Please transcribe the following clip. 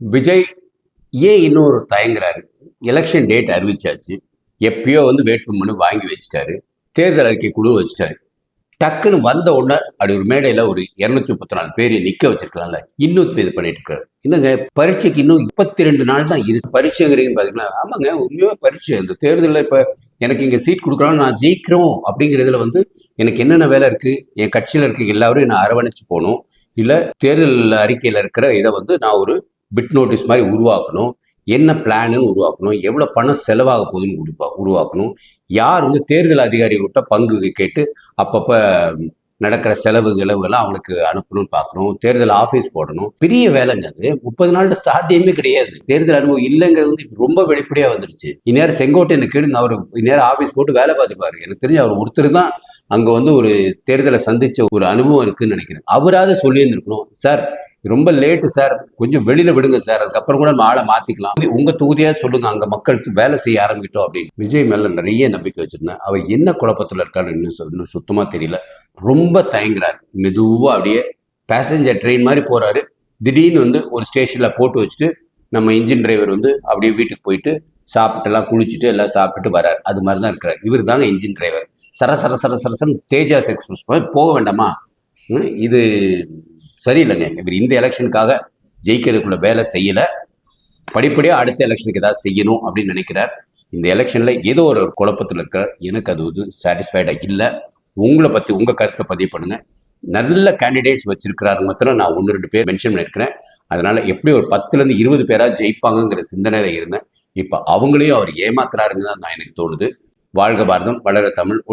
விஜய் ஏன் இன்னொரு தயங்குறாரு? Election date அறிவிச்சாச்சு. எப்பயோ வேட்புமனு வாங்கி வச்சுட்டாரு. தேர்தல் அறிக்கை குழு வச்சுட்டாரு. டக்குன்னு வந்த உடனே அப்படி ஒரு மேடையில் ஒரு 234 பேர் நிற்க வச்சிருக்கலாம்ல. இன்னும் இது பண்ணிட்டு இருக்காரு. என்னங்க பரீட்சைக்கு இன்னும் 32 நாள் தான் இருக்கு. பரீட்சைங்கிறீங்கன்னு பார்த்தீங்கன்னா, ஆமாங்க உண்மையாக பரீட்சை. இந்த தேர்தலில் இப்போ எனக்கு இங்கே சீட் கொடுக்குறாங்க, நான் ஜெயிக்கிறோம் அப்படிங்கிறதுல எனக்கு என்னென்ன வேலை இருக்குது, என் கட்சியில் இருக்க எல்லாரும் நான் அரவணைச்சு போகணும். இல்லை தேர்தல் அறிக்கையில் இருக்கிற இதை நான் ஒரு பிட் நோட்டீஸ் மாதிரி உருவாக்கணும். என்ன பிளான்னு உருவாக்கணும், எவ்வளோ பணம் செலவாக போகுதுன்னு உருவாக்கணும். யார் தேர்தல் அதிகாரிகிட்ட பங்கு கேட்டு அப்பப்போ நடக்கிற செலவுகளெல்லாம் அவங்களுக்கு அனுப்பணும்னு பார்க்கணும். தேர்தல் ஆஃபீஸ் போடணும். பெரிய வேலைங்க அது. 30 நாள் சாத்தியமே கிடையாது. தேர்தல் அனுபவம் இல்லைங்கிறது ரொம்ப வெளிப்படையாக வந்துருச்சு. இந்நேரம் செங்கோட்டையனை கேடுங்க, அவர் இந்நேரம் ஆஃபீஸ் போட்டு வேலை பார்த்துப்பாரு. எனக்கு தெரிஞ்சு அவர் ஒருத்தர் தான் அங்கே ஒரு தேர்தலை சந்திச்ச ஒரு அனுபவம் இருக்குன்னு நினைக்கிறேன். அவராவது சொல்லியிருந்திருக்கணும், சார் ரொம்ப லேட்டு சார், கொஞ்சம் வெளியில விடுங்க சார், அதுக்கப்புறம் கூட ஆளை மாத்திக்கலாம், உங்க தொகுதியா சொல்லுங்க, அங்க மக்கள் வேலை செய்ய ஆரம்பிக்கிட்டோம் அப்படின்னு. விஜய் மேல நிறைய நம்பிக்கை வச்சிருந்தேன். அவர் என்ன குழப்பத்தில் இருக்காரு இன்னும் சுத்தமா தெரியல. ரொம்ப தயங்குறாரு. மெதுவா அப்படியே பேசஞ்சர் ட்ரெயின் மாதிரி போறாரு. திடீர்னு ஒரு ஸ்டேஷன்ல போட்டு வச்சுட்டு நம்ம இன்ஜின் டிரைவர் அப்படியே வீட்டுக்கு போயிட்டு சாப்பிட்டுலாம் குளிச்சுட்டு எல்லாம் சாப்பிட்டுட்டு வர்றாரு. அது மாதிரி தான் இருக்கிறார். இவர் தாங்க இன்ஜின் டிரைவர். சரசரசரசரசன் தேஜாஸ் எக்ஸ்பிரஸ் போக வேண்டாமா? இது சரியில்லைங்க. இவர் இந்த எலெக்ஷனுக்காக ஜெயிக்கிறதுக்குள்ள வேலை செய்யலை. படிப்படியாக அடுத்த எலெக்ஷனுக்கு ஏதாவது செய்யணும் அப்படின்னு நினைக்கிறார். இந்த எலெக்ஷனில் ஏதோ ஒரு குழப்பத்தில் இருக்கிறார். எனக்கு அது சாட்டிஸ்ஃபைடாக இல்லை. உங்களை பற்றி உங்கள் கருத்தை பதிவு பண்ணுங்கள். நல்ல கேண்டிடேட்ஸ் வச்சிருக்கிறாரு மாத்திரம் நான் 1-2 பேர் மென்ஷன் பண்ணியிருக்கிறேன். அதனால் எப்படி ஒரு 10லேருந்து 20 பேராக ஜெயிப்பாங்கங்கிற சிந்தனையில் இருந்தேன். இப்போ அவங்களையும் அவர் ஏமாத்துறாருங்க தான் எனக்கு தோணுது. வாழ்க பாரதம், வளர தமிழ்.